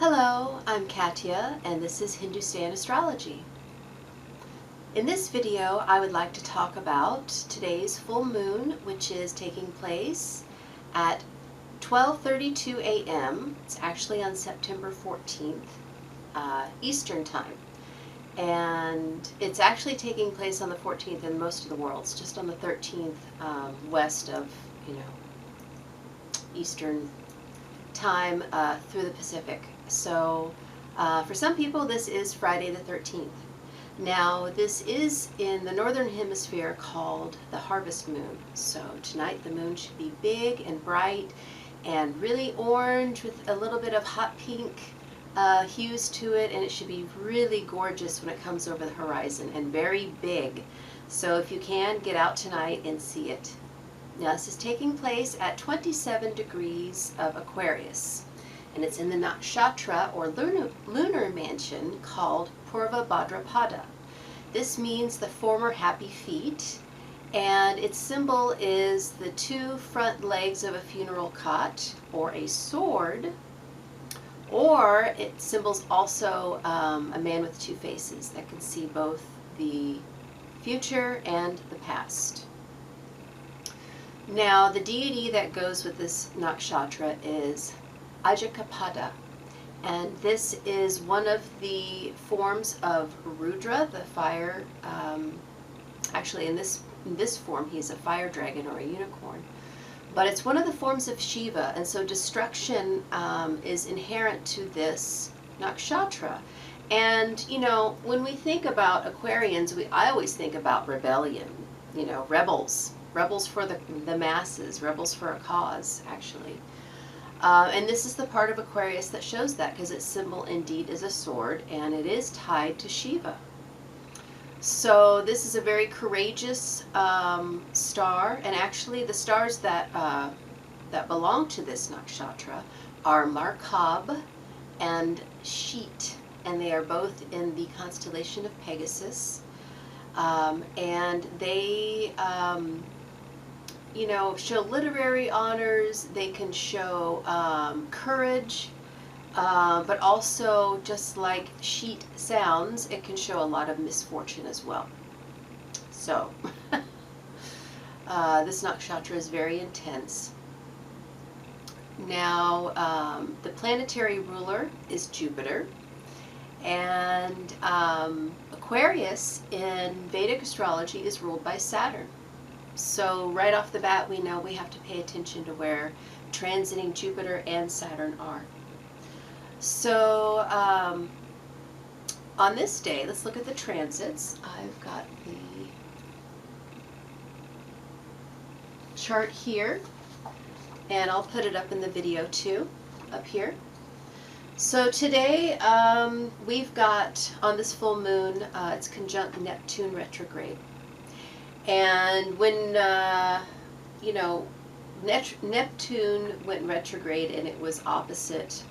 Hello, I'm Katya, and this is Hindustan Astrology. In this video, I would like to talk about today's full moon, which is taking place at 12:32 a.m. It's actually on September 14th, Eastern Time. And it's actually taking place on the 14th in most of the world. It's just on the 13th west of, Eastern Time through the Pacific. So for some people, this is Friday the 13th. Now, this is in the Northern Hemisphere called the harvest moon. So tonight the moon should be big and bright and really orange with a little bit of hot pink hues to it, and it should be really gorgeous when it comes over the horizon and very big. So if you can, get out tonight and see it. Now, this is taking place at 27 degrees of Aquarius, and it's in the nakshatra or lunar mansion called Purva Bhadrapada. This means the former happy feet, and its symbol is the two front legs of a funeral cot or a sword, or it symbols also a man with two faces that can see both the future and the past. Now, the deity that goes with this nakshatra is Ajakapada, and this is one of the forms of Rudra, the fire. Actually, in this form, he's a fire dragon or a unicorn. But it's one of the forms of Shiva, and so destruction is inherent to this nakshatra. And, when we think about Aquarians, I always think about rebellion, rebels for the masses, rebels for a cause, actually. And this is the part of Aquarius that shows that, because its symbol indeed is a sword, and it is tied to Shiva. So this is a very courageous star, and actually the stars that belong to this nakshatra are Markab and Sheet, and they are both in the constellation of Pegasus. And they show literary honors. They can show courage, but also, just like Sheet sounds, it can show a lot of misfortune as well. So this nakshatra is very intense. Now, the planetary ruler is Jupiter, and Aquarius in Vedic astrology is ruled by Saturn. So right off the bat, we know we have to pay attention to where transiting Jupiter and Saturn are. So on this day, let's look at the transits. I've got the chart here, and I'll put it up in the video too, up here. So today, we've got, on this full moon, it's conjunct Neptune retrograde. And when, Neptune went retrograde and it was opposite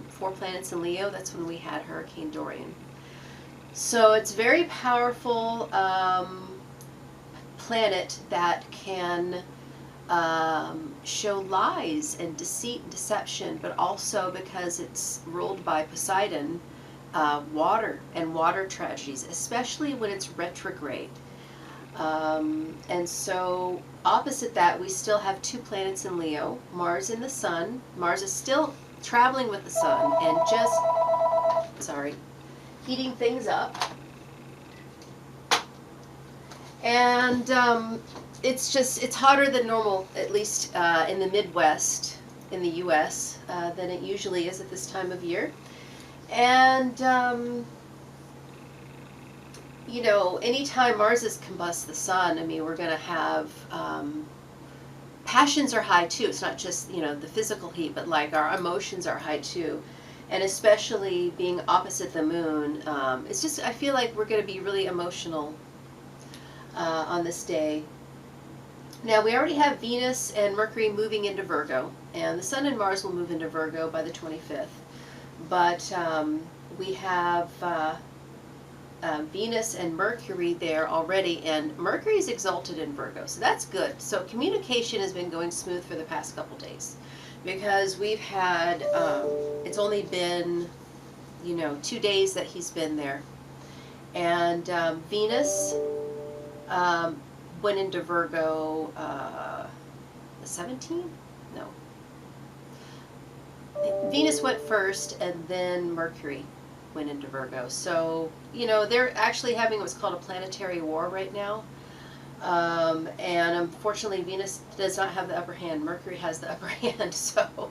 4 planets in Leo, that's when we had Hurricane Dorian. So it's a very powerful planet that can show lies and deceit and deception, but also, because it's ruled by Poseidon, water and water tragedies, especially when it's retrograde. And so opposite that, we still have 2 planets in Leo, Mars and the Sun. Mars is still traveling with the Sun and just, heating things up. And it's hotter than normal, at least in the Midwest, in the U.S., than it usually is at this time of year. And anytime Mars has combust the Sun, we're going to have, passions are high too. It's not just, the physical heat, but like our emotions are high too. And especially being opposite the moon, it's just, I feel like we're going to be really emotional on this day. Now, we already have Venus and Mercury moving into Virgo, and the Sun and Mars will move into Virgo by the 25th. But we have Venus and Mercury there already, and Mercury is exalted in Virgo, so that's good. So communication has been going smooth for the past couple days. because we've had, it's only been, 2 days that he's been there. And Venus went into Virgo the 17th? No. Venus went first, and then Mercury went into Virgo. So, they're actually having what's called a planetary war right now. And unfortunately, Venus does not have the upper hand. Mercury has the upper hand. So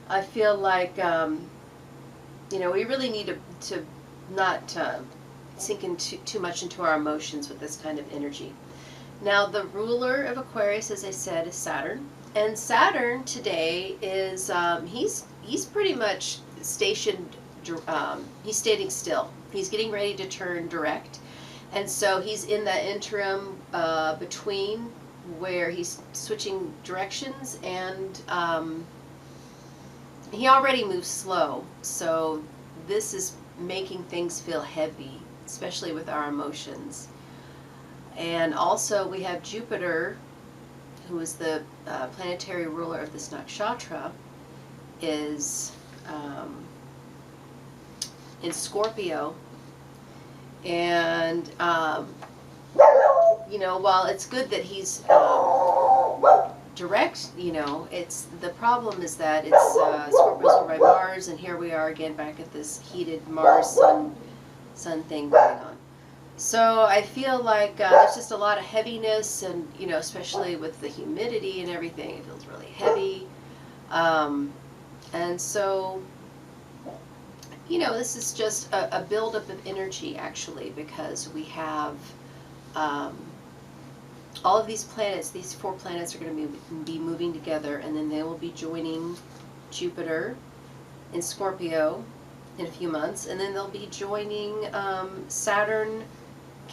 I feel like, we really need to not sink too much into our emotions with this kind of energy. Now, the ruler of Aquarius, as I said, is Saturn. And Saturn today is, he's pretty much stationed, he's standing still. He's getting ready to turn direct. And so he's in that interim between where he's switching directions, and he already moves slow. So this is making things feel heavy, especially with our emotions. And also we have Jupiter, who is the planetary ruler of this nakshatra, is in Scorpio. And, while it's good that he's direct, it's, the problem is that it's Scorpio's ruled by Mars, and here we are again back at this heated Mars-Sun thing going on. So I feel like there's just a lot of heaviness, and, especially with the humidity and everything, it feels really heavy. And so, this is just a buildup of energy, actually, because we have all of these planets, these 4 planets are going to be moving together, and then they will be joining Jupiter in Scorpio in a few months, and then they'll be joining Saturn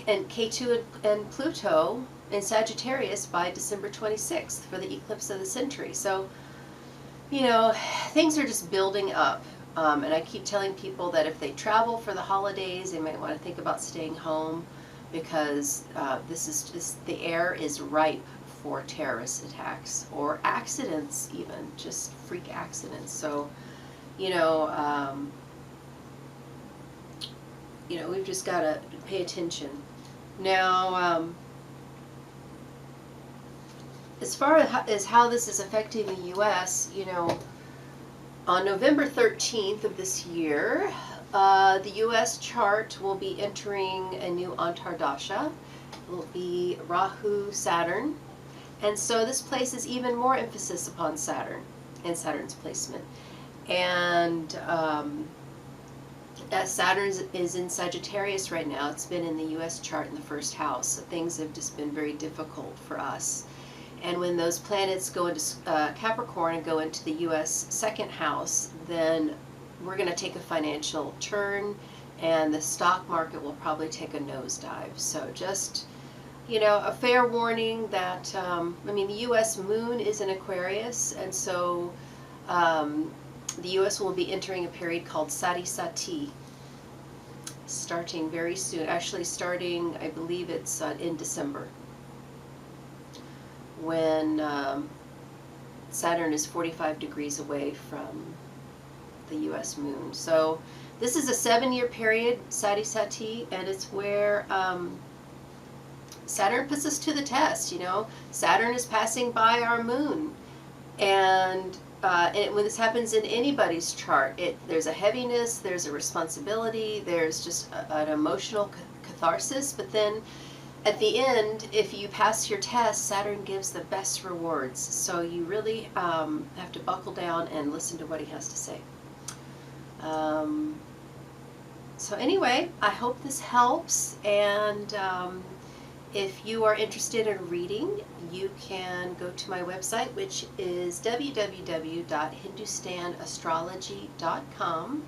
and Ketu and Pluto in Sagittarius by December 26th for the eclipse of the century. So, things are just building up. And I keep telling people that if they travel for the holidays, they might want to think about staying home, because this is just, the air is ripe for terrorist attacks or accidents, even just freak accidents. So, we've just got to pay attention. Now, as far as how this is affecting the U.S., on November 13th of this year, the U.S. chart will be entering a new Antardasha. It will be Rahu Saturn. And so this places even more emphasis upon Saturn and Saturn's placement. And as Saturn is in Sagittarius right now, it's been in the U.S. chart in the first house. So things have just been very difficult for us. And when those planets go into Capricorn and go into the U.S. second house, then we're going to take a financial turn, and the stock market will probably take a nosedive. So just, a fair warning that, the U.S. moon is in Aquarius, and so the U.S. will be entering a period called Sati, starting very soon. Actually starting, I believe it's in December, when Saturn is 45 degrees away from the U.S. moon. So this is a 7-year period, Sati, and it's where Saturn puts us to the test. Saturn is passing by our moon, and when this happens in anybody's chart, there's a heaviness, there's a responsibility, there's just an emotional catharsis, but then at the end, if you pass your test, Saturn gives the best rewards. So you really have to buckle down and listen to what he has to say. So anyway, I hope this helps. And if you are interested in reading, you can go to my website, which is www.hindustanastrology.com.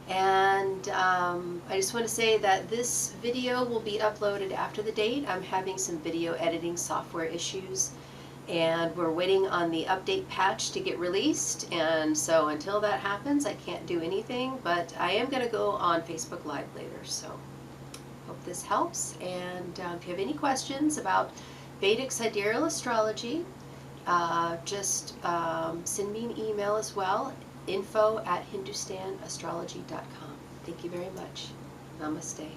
And I just want to say that this video will be uploaded after the date. I'm having some video editing software issues, and we're waiting on the update patch to get released, and so until that happens I can't do anything, but I am going to go on Facebook Live later. So hope this helps, and if you have any questions about Vedic Sidereal Astrology, just send me an email as well, info@hindustanastrology.com. Thank you very much. Namaste.